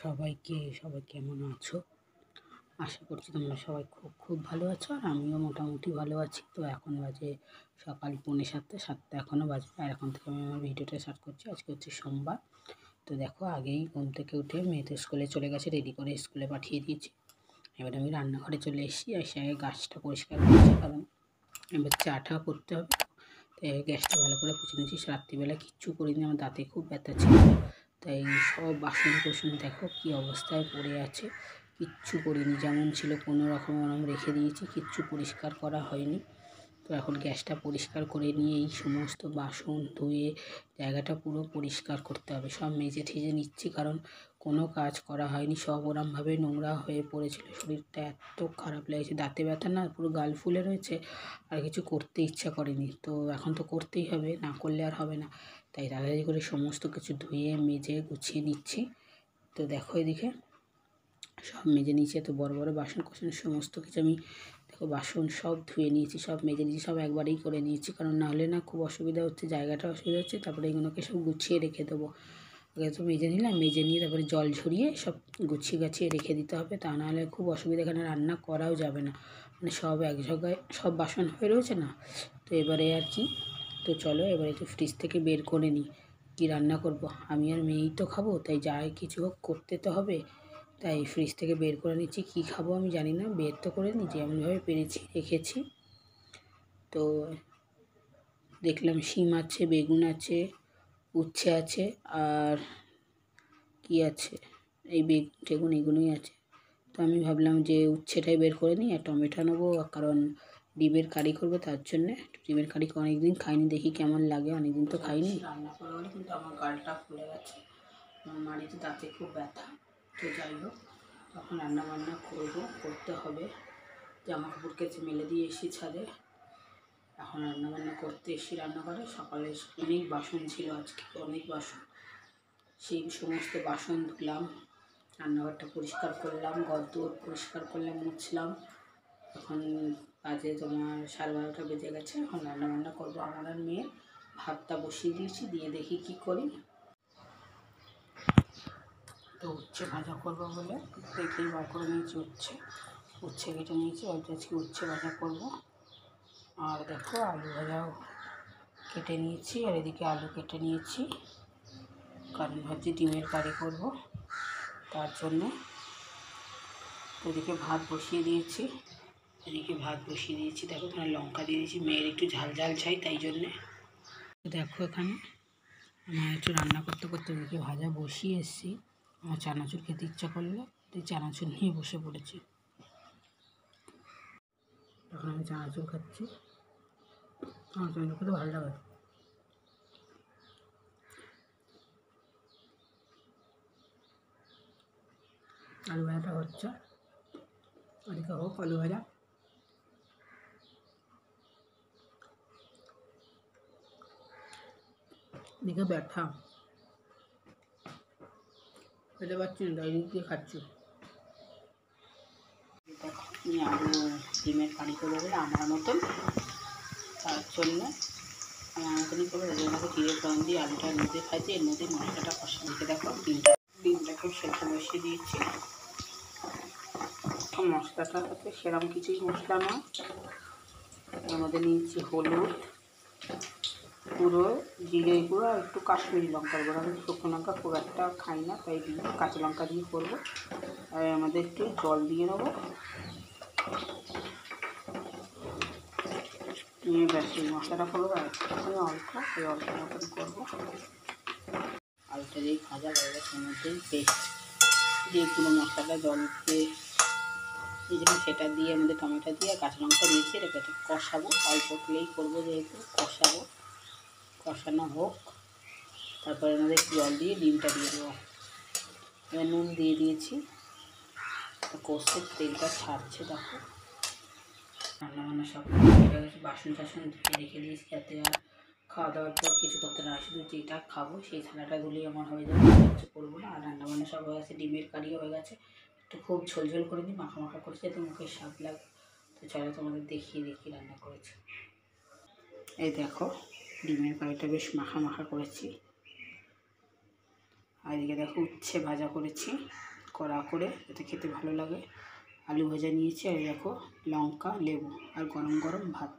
সবাই কেমন আছো? আশা করছি তোমরা সবাই খুব ভালো আছো, আর আমিও মোটামুটি ভালো আছি। তো এখন বাজে সকাল 6:45, এখনও বাজে, আর এখন থেকে আমি আমার ভিডিওটা স্টার্ট করছি। আজকে হচ্ছে সোমবার। তো দেখো, আগেই ঘুম থেকে উঠে মেয়ে তো স্কুলে চলে গেছে, রেডি করে স্কুলে পাঠিয়ে দিয়েছি। এবার আমি রান্নাঘরে চলে এসেছি, এসে আগে গাছটা পরিষ্কার করছি, কারণ এবার চাটা করতে হবে। তাই গ্যাসটা ভালো করে পুছে নিয়েছি। রাত্রিবেলা কিচ্ছু করিনি, আমার দাঁতে খুব ব্যথা ছিল। তাই সব বাসন কোসন দেখো কী অবস্থায় পড়ে আছে, কিচ্ছু করিনি, যেমন ছিল কোনো রকম রেখে দিয়েছি, কিচ্ছু পরিষ্কার করা হয়নি। তো এখন গ্যাসটা পরিষ্কার করে নিয়ে এই সমস্ত বাসন ধুয়ে জায়গাটা পুরো পরিষ্কার করতে হবে। সব মেজে ঠেজে নিচ্ছি, কারণ কোনো কাজ করা হয়নি, সব ওরমভাবে নোংরা হয়ে পড়েছিল। শরীরটা এত খারাপ লেগেছে, দাঁতে ব্যথা না, পুরো গাল ফুলে রয়েছে, আর কিছু করতে ইচ্ছা করেনি। তো এখন তো করতেই হবে, না করলে আর হবে না। তাই তাড়াতাড়ি করে সমস্ত কিছু ধুয়ে মেজে গুছিয়ে নিচ্ছি। তো দেখো এদিকে সব মেজে নিয়েছি, এত বড় বড় বাসন কোসন সমস্ত কিছু আমি দেখো বাসন সব ধুয়ে নিয়েছি, সব মেজে নিয়েছি, সব একবারেই করে নিয়েছি, কারণ নাহলে না খুব অসুবিধা হচ্ছে, জায়গাটা অসুবিধা হচ্ছে। তারপরে এগুলোকে সব গুছিয়ে রেখে দেবো। আগে তো মেজে নিলাম, মেজে নিয়ে তারপরে জল ঝরিয়ে সব গুছিয়ে গাছিয়ে রেখে দিতে হবে, তা নাহলে খুব অসুবিধা, এখানে রান্না করাও যাবে না, মানে সব এক জায়গায় সব বাসন হয়ে রয়েছে না। তো এবারে আর কি, তো চলো এবারে একটু ফ্রিজ থেকে বের করে নিই কী রান্না করব। আমি আর মেয়েই তো খাবো, তাই যাই কিছু হোক করতে তো হবে। তাই ফ্রিজ থেকে বের করে নিচ্ছি, কী খাবো আমি জানি না, বের তো করে নিচ্ছি, এমনভাবে পেরেছি রেখেছি। তো দেখলাম শিম আছে, বেগুন আছে, উচ্ছে আছে, আর কি আছে, এই বেগুন টেগুন এগুলোই আছে। তো আমি ভাবলাম যে উচ্ছেটাই বের করে নিই, আর টমেটো নেবো, কারণ ডিমের কারি করবো, তার জন্যে ডিমের কারি অনেকদিন খাইনি, দেখি কেমন লাগে, অনেকদিন তো খাইনি। রান্না করা হলে কিন্তু আমার গালটা ফুলে গেছে, আমার মাড়িতে দাঁতে খুব ব্যথা। তো যাই হোক, তখন রান্না বান্না করতে হবে। জামা কাপড় কেচে মেলে দিয়ে এসি ছাদে, এখন রান্নাবান্না করতে এসি রান্নাঘরে। সকালে অনেক বাসন ছিল, আজকে অনেক বাসন, সেই সমস্ত বাসন ধুলাম, রান্নাঘরটা পরিষ্কার করলাম, ঘরদোর পরিষ্কার করলাম, মুছলাম। এখন বাজে তোমার 12:30 বেজে গেছে, এখন রান্নাবান্না করবো। আমার আর মেয়ে ভাতটা বসিয়ে দিয়েছি, দিয়ে দেখি কি করি। তো উচ্ছে ভাজা করবো বলে দেখেই বার করে নিয়েছি, উচ্ছে কেটে নিয়েছি, অল্প আজকে উচ্ছে ভাজা করবো। আর দেখো আলু ভাজাও কেটে নিয়েছি, আর এদিকে আলু কেটে নিয়েছি, কারণ ভাবছি ডিমের কারি করবো, তার জন্যে। ওদিকে ভাত বসিয়ে দিয়েছি, দেখো এখানে লঙ্কা দিয়ে দিয়েছি, মেয়ের একটু ঝাল ঝাল চাই, তাই জন্যে। দেখো এখানে আমার একটু রান্না করতে করতে ওদিকে ভাজা বসিয়ে এসেছি। আমার চানাচুর খেতে ইচ্ছা করলো, তাই চানাচুর নিয়ে বসে পড়েছি। এখন আমি চানাচুর খাচ্ছি, আমার চানাচুর খেতে ভালো লাগে। আলু ভাজাটা হচ্ছে, ওদিকে হোক আলু ভাজা। দিকে ব্যথা, খেতে পারছি না, তাই দিয়ে খাচ্ছি। দেখো আমি আলু ডিমের কারি করবো বলে আমার মতন, তার জন্য আমার মতনই করবো। এর মধ্যে জিরে ফোড়ন দিয়ে আলুটা এর মধ্যে খাইছি, এর মধ্যে মশলাটা কষা দিতে। দেখো ডিমটাকে সেদ্ধ বসিয়ে দিয়েছি। মশলাটার সাথে সেরকম কিছুই মশলা নয়, এর মধ্যে নিয়েছি হলুদ গুঁড়ো, জিরে গুঁড়ো, আর একটু কাশ্মীরি লঙ্কার গুঁড়ো। আমি শুকনো লঙ্কা খুব একটা খাই না, তাই দিয়ে কাঁচা লঙ্কা দিয়ে করবো। আর আমাদের একটু জল দিয়ে নেবো, নিয়ে ব্যাস এই মশলাটা করবো। আর একটুখানি অল্প, এই অল্প মতন করবো। আলুটা দিয়ে ভাজা হয়ে গেছে, এর মধ্যেই পেস্ট যেগুলো মশলাটা জল দিয়ে দিয়েছিলাম সেটা দিয়ে, আমাদের টমেটো দিয়ে কাঁচা লঙ্কা দিয়েছি, এটাকে কষাবো, অল্প তেলেই করবো যেহেতু, কষাবো, কষানো হোক। তারপরে আমাদের জল দিয়ে ডিমটা দিয়ে দেবো। এবার নুন দিয়ে দিয়েছি, কষে তেলটা ছাড়ছে। দেখো রান্নাবান্না সব বাসন টাসন ধুয়ে রেখে দিয়েছি, যাতে আর খাওয়া দাওয়ার পর কিছু করতে না, শুধু যেটা খাবো সেই থালাটা ধুলেই আমার হয়ে যাবে, কিছু করবো না। আর রান্নাবান্না সব হয়ে গেছে, ডিমের কারিও হয়ে গেছে, একটু খুব ঝোল করে দিই, মাখা মাখা করেছি যাতে মুখে স্বাদ লাগে। তো চলো তোমাদের দেখিয়ে দেখি রান্না করেছি। এই দেখো ডিমের কারিটা বেশ মাখা মাখা করেছি, আর এদিকে দেখো উচ্ছে ভাজা করেছি কড়া করে, যাতে খেতে ভালো লাগে। আলু ভাজা নিয়েছি, আর দেখো লঙ্কা, লেবু আর গরম গরম ভাত।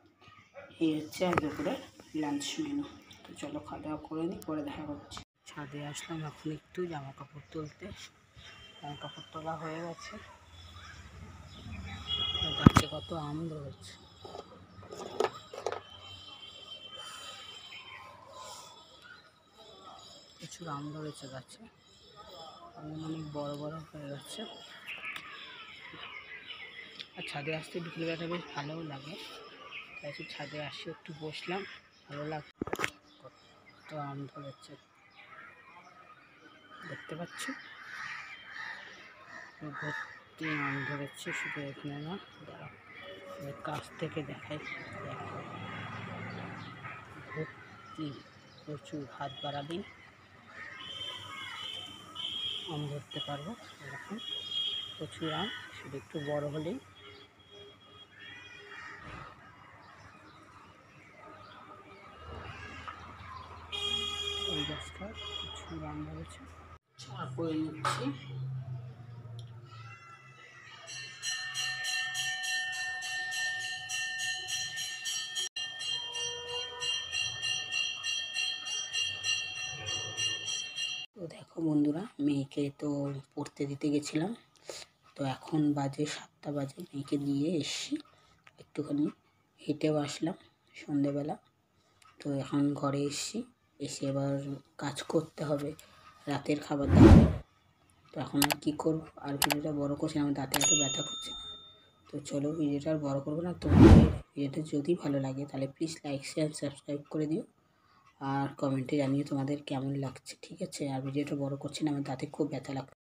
এই হচ্ছে আর দুপুরে লাঞ্চ মেনু। তো চলো খাওয়া দাওয়া করে নিই, পরে দেখা করছি। ছাদে আসলাম এখন একটু জামা কাপড় তুলতে। জামা কাপড় তোলা হয়ে গেছে। গাছে কত আম ধরেছে। প্রচুর আম ধরেছে গাছে, অনেক বড় বড় হয়ে গেছে। আর ছাদে আসতে বিকেলবেলাটা বেশ ভালোও লাগে, তাই ছাদে আসি একটু বসলাম, ভালো লাগে। কত আম ধরেছে দেখতে পাচ্ছ, ভর্তি আম ধরেছে। শুধু এখানে না, দাঁড়া কাছ থেকে দেখাই, দেখো ভর্তি, প্রচুর। হাত বাড়ালেই আম ধরতে পারবো, এরকম প্রচুর আম। শুধু একটু বড় হলেই এই গাছটা প্রচুর আম ধরেছে। চা করে নিচ্ছি। তো দেখো বন্ধুরা, মেয়েকে তো পড়তে দিতে গেছিলাম, তো এখন বাজে 7টা বাজে। মেয়েকে দিয়ে এসছি, একটুখানি হেঁটেও আসলাম সন্ধেবেলা। তো এখন ঘরে এসছি, এসে এবার কাজ করতে হবে, রাতের খাবার দাবার। তো এখন আর কী করবো, আর ভিডিওটা বড়ো করছি না, আমার দাঁতে এত ব্যথা করছে। তো চলো ভিডিওটা আর বড়ো করবো না। তোমাদের ভিডিওটা যদি ভালো লাগে তাহলে প্লিজ লাইক, শেয়ার, সাবস্ক্রাইব করে দিও, আর কমেন্টে জানিয়ে তোমাদের কেমন লাগছে, ঠিক আছে? আর ভিডিওটা বড় করছি না, আমার দাঁতে খুব ব্যথা লাগছে।